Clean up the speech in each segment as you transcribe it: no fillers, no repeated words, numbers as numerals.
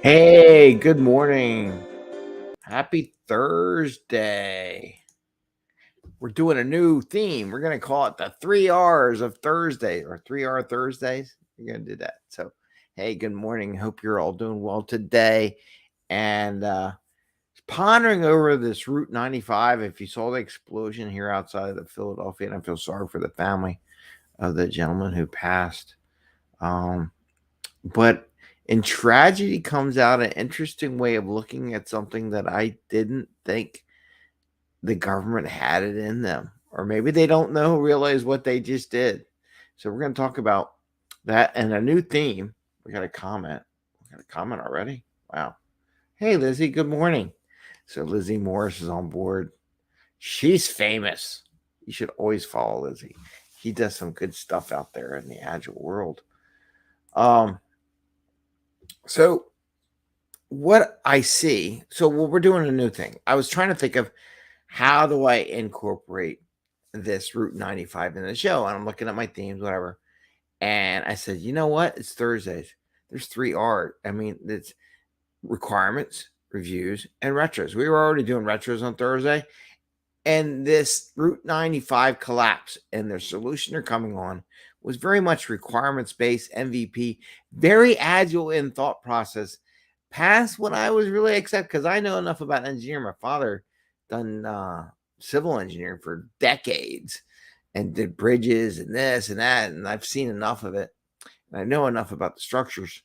Hey, good morning. Happy Thursday. We're doing a new theme. We're going to call it the 3 R's of Thursday or 3R Thursdays. We're going to do that. So, hey, good morning. Hope you're all doing well today. And pondering over this Route 95. If you saw the explosion here outside of Philadelphia, and I feel sorry for the family of the gentleman who passed. But in tragedy comes out an interesting way of looking at something that I didn't think the government had it in them. Or maybe they don't realize what they just did. So we're going to talk about that and a new theme. We got a comment. We got a comment already. Wow. Hey, Lizzie, good morning. So Lizzie Morris is on board. She's famous. You should always follow Lizzie. He does some good stuff out there in the agile world. So what I see, we're doing a new thing. I was trying to think of how do I incorporate this Route 95 in the show, and I'm looking at my themes, whatever. And I said, you know what? It's Thursdays. There's 3R. I mean, it's requirements, reviews, and retros. We were already doing retros on Thursday, and this Route 95 collapse and their solution they're coming on was very much requirements based, MVP, very agile in thought process, past what I was really accept because I know enough about engineering. My father done civil engineering for decades and did bridges and this and that, and I've seen enough of it, and I know enough about the structures.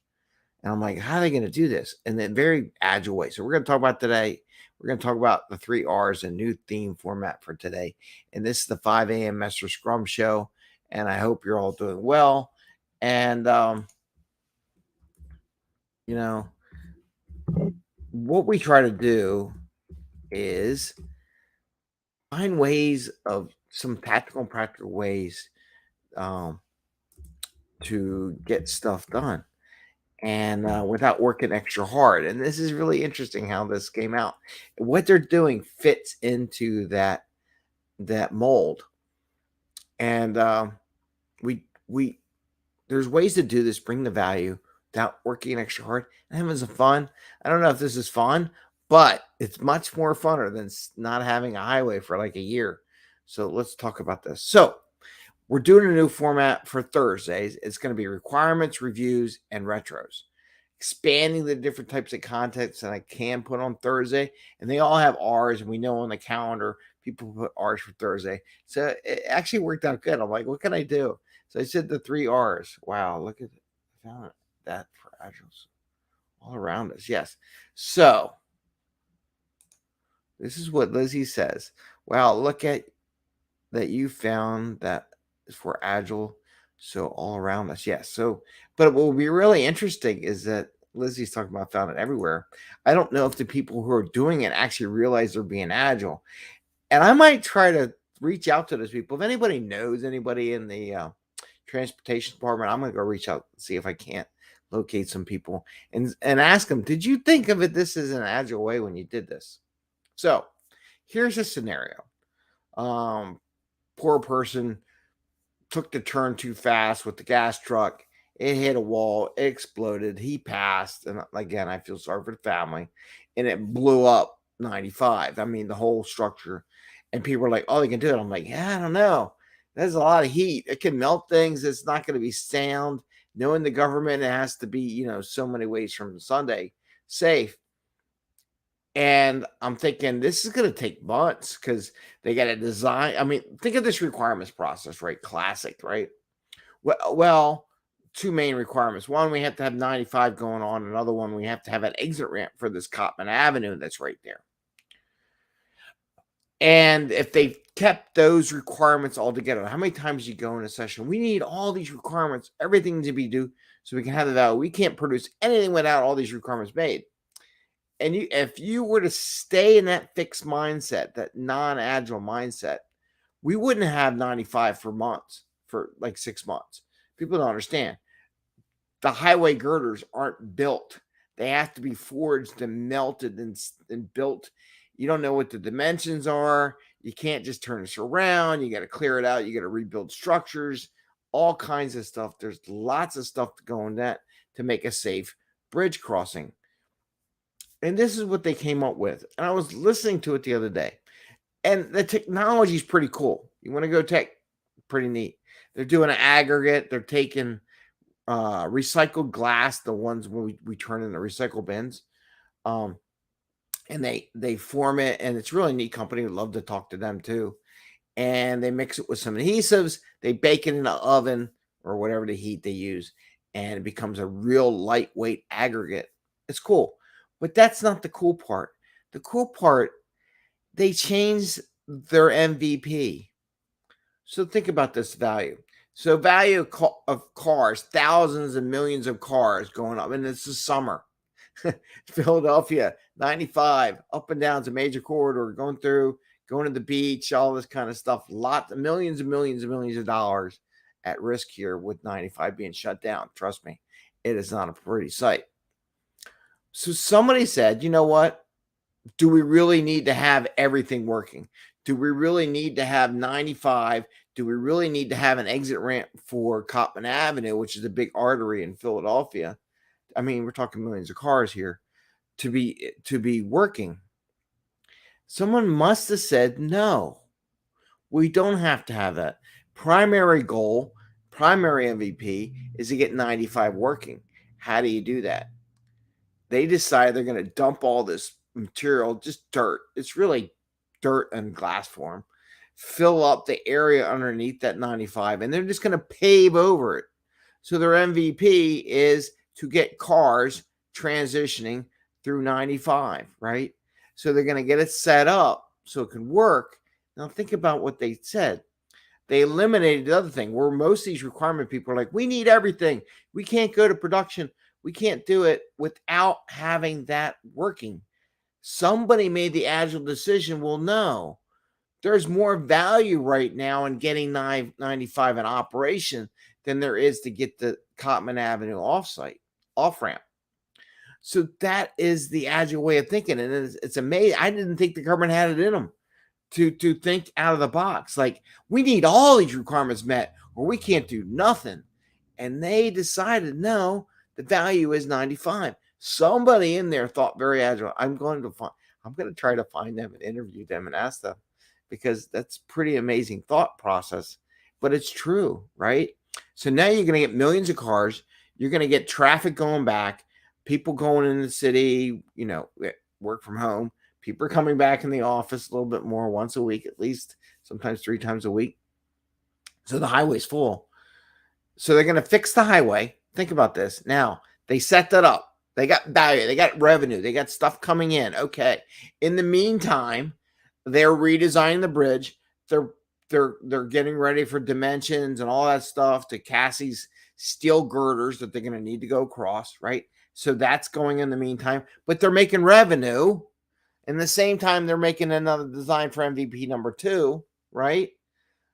And I'm like, how are they going to do this? And then very agile way. So we're going to talk about today. We're going to talk about the 3 R's, a new theme format for today. And this is the 5 a.m. Mester Scrum show. And I hope you're all doing well. And, what we try to do is find ways of some tactical and practical ways to get stuff done and without working extra hard. And this is really interesting how this came out. What they're doing fits into that mold, and we there's ways to do this, bring the value without working extra hard and having some fun. I don't know if this is fun, but it's much more funner than not having a highway for like a year. So let's talk about this. So we're doing a new format for Thursdays. It's going to be requirements, reviews, and retros. Expanding the different types of contents that I can put on Thursday. And they all have R's, and we know on the calendar people put R's for Thursday. So it actually worked out good. I'm like, what can I do? So I said the 3 R's. Wow, look at it. I found that for Agile all around us. Yes. So this is what Lizzie says. Wow, look at that you found that for Agile. So all around us. Yes. So, but what will be really interesting is that Lizzie's talking about found it everywhere. I don't know if the people who are doing it actually realize they're being agile. And I might try to reach out to those people. If anybody knows anybody in the transportation department, I'm going to go reach out and see if I can't locate some people and ask them, did you think of it this is an agile way when you did this? So here's a scenario. Poor person took the turn too fast with the gas truck. It hit a wall, it exploded, he passed. And again, I feel sorry for the family. And it blew up 95. I mean, the whole structure. And people are like, oh, they can do it. I'm like, yeah, I don't know. There's a lot of heat. It can melt things. It's not going to be sound. Knowing the government, it has to be, so many ways from Sunday safe. And I'm thinking this is going to take months because they got to design. I mean, think of this requirements process, right? Classic, right? Well, two main requirements. One, we have to have 95 going on. Another one, we have to have an exit ramp for this Cotman Avenue that's right there. And if they kept those requirements all together, how many times you go in a session? We need all these requirements, everything to be due so we can have the value. We can't produce anything without all these requirements made. And if you were to stay in that fixed mindset, that non-agile mindset, we wouldn't have 95 for months, for like 6 months. People don't understand. The highway girders aren't built. They have to be forged and melted and built. You don't know what the dimensions are. You can't just turn this around. You got to clear it out. You got to rebuild structures, all kinds of stuff. There's lots of stuff to go in that to make a safe bridge crossing. And this is what they came up with. And I was listening to it the other day. And the technology is pretty cool. You want to go tech, pretty neat. They're doing an aggregate. They're taking recycled glass, the ones we turn into recycle bins. Um, and they form it, and it's really neat company. Would love to talk to them too. And they mix it with some adhesives. They bake it in an oven or whatever the heat they use, and it becomes a real lightweight aggregate. It's cool, but that's not the cool part. The cool part, they changed their MVP. So think about this value. So value of cars, thousands and millions of cars going up, and it's the summer. Philadelphia, 95, up and down. It's a major corridor going through, going to the beach, all this kind of stuff. Lots of millions and millions and millions of dollars at risk here with 95 being shut down. Trust me, it is not a pretty sight. So somebody said, you know what? Do we really need to have everything working? Do we really need to have 95? Do we really need to have an exit ramp for Cottman Avenue, which is a big artery in Philadelphia? I mean, we're talking millions of cars here to be working. Someone must have said, no, we don't have to have that. Primary goal, primary MVP is to get 95 working. How do you do that? They decide they're going to dump all this material, just dirt. It's really dirt and glass form. Fill up the area underneath that 95, and they're just going to pave over it. So their MVP is to get cars transitioning through 95, right? So they're going to get it set up so it can work. Now think about what they said. They eliminated the other thing where most of these requirement people are like, we need everything. We can't go to production. We can't do it without having that working. Somebody made the agile decision. Well, no, there's more value right now in getting 95 in operation than there is to get the Cottman Avenue off ramp. So that is the agile way of thinking, and it's amazing. I didn't think the government had it in them to think out of the box. Like, we need all these requirements met, or we can't do nothing. And they decided, no, the value is 95. Somebody in there thought very agile. I'm going to try to find them and interview them and ask them, because that's pretty amazing thought process. But it's true, right? So now you're going to get millions of cars. You're going to get traffic going back, people going in the city, work from home. People are coming back in the office a little bit more, once a week at least, sometimes 3 times a week. So the highway's full. So they're going to fix the highway. Think about this. Now, they set that up. They got value. They got revenue. They got stuff coming in. Okay. In the meantime, they're redesigning the bridge. They're getting ready for dimensions and all that stuff, to Cassie's steel girders that they're going to need to go across, right? So that's going in the meantime. But they're making revenue. And the same time, they're making another design for MVP number 2, right?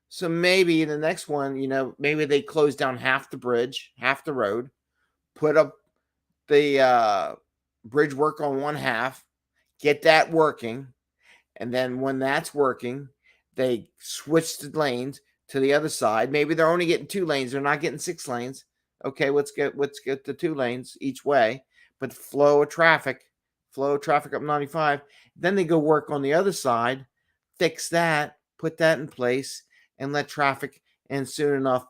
So maybe the next one, maybe they close down half the bridge, half the road, put up the bridge work on one half, get that working. And then when that's working, they switch the lanes to the other side. Maybe they're only getting 2 lanes. They're not getting 6 lanes. Okay, let's get the 2 lanes each way, but flow of traffic up 95. Then they go work on the other side, fix that, put that in place, and let traffic. And soon enough,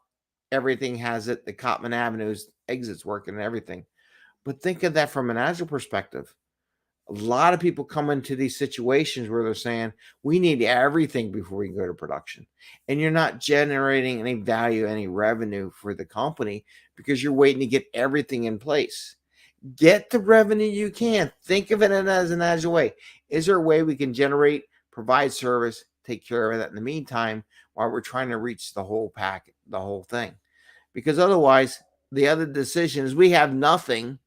everything has it. The Cottman Avenue's exits working and everything. But think of that from an agile perspective. A lot of people come into these situations where they're saying, we need everything before we can go to production. And you're not generating any value, any revenue for the company, because you're waiting to get everything in place. Get the revenue you can. Think of it as an agile way. Is there a way we can generate, provide service, take care of that in the meantime, while we're trying to reach the whole pack, the whole thing? Because otherwise, the other decision is we have nothing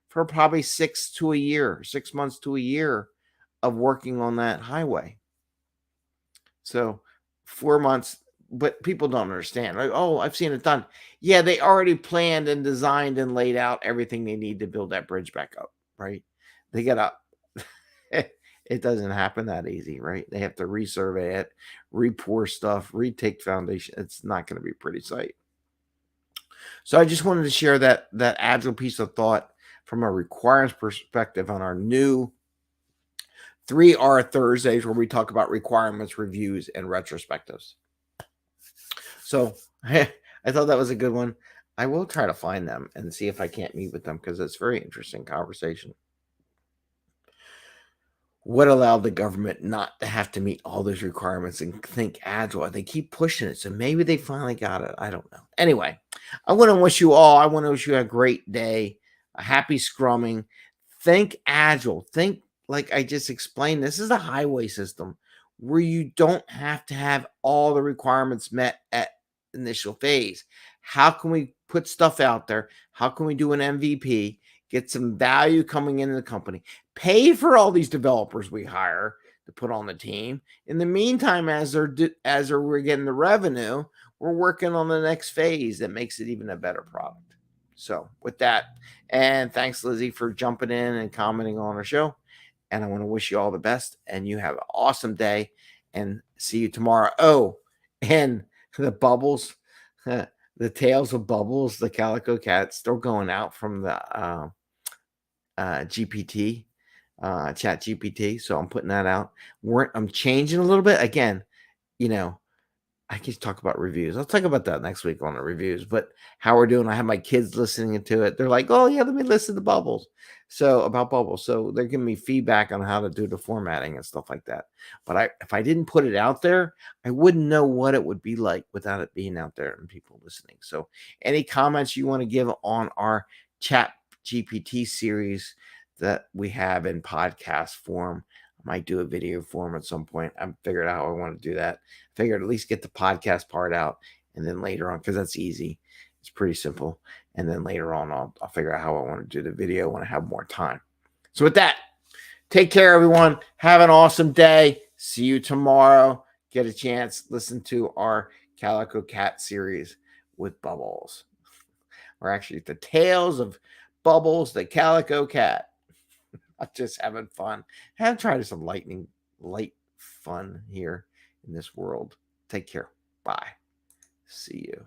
for probably 6 months to a year of working on that highway. So 4 months, but people don't understand. Like, oh, I've seen it done. Yeah, they already planned and designed and laid out everything they need to build that bridge back up, right? They got up. It doesn't happen that easy, right? They have to resurvey it, re-pour stuff, retake foundation. It's not going to be a pretty sight. So I just wanted to share that agile piece of thought from a requirements perspective on our new 3 are Thursdays where we talk about requirements, reviews, and retrospectives. So I thought that was a good one. I will try to find them and see if I can't meet with them because it's a very interesting conversation. What allowed the government not to have to meet all those requirements and think agile? They keep pushing it. So maybe they finally got it. I don't know. Anyway, I want to wish you a great day, a happy scrumming. Think agile. Think like I just explained. This is a highway system where you don't have to have all the requirements met at initial phase. How can we put stuff out there? How can we do an MVP? Get some value coming into the company, pay for all these developers we hire to put on the team. In the meantime, we're getting the revenue, we're working on the next phase that makes it even a better product. So with that, and thanks Lizzie for jumping in and commenting on our show. And I want to wish you all the best, and you have an awesome day, and see you tomorrow. Oh, and the bubbles, the tails of Bubbles, the calico cat, still going out from the GPT, Chat GPT. So I'm putting that out. I'm changing a little bit again. You know, I can talk about reviews. I'll talk about that next week on the reviews. But how we're doing, I have my kids listening to it. They're like, "Oh yeah, let me listen to Bubbles." So about Bubbles, so they're giving me feedback on how to do the formatting and stuff like that. But if I didn't put it out there, I wouldn't know what it would be like without it being out there and people listening. So any comments you want to give on our Chat GPT series that we have in podcast form? I might do a video form at some point. I'm figured out how I want to do that. Figured at least get the podcast part out, and then later on, because that's easy, it's pretty simple. And then later on, I'll figure out how I want to do the video when I have more time. So with that, take care, everyone. Have an awesome day. See you tomorrow. Get a chance, listen to our Calico Cat series with Bubbles. Or actually, the Tales of Bubbles, the Calico Cat. I'm just having fun. I'm trying some light fun here in this world. Take care. Bye. See you.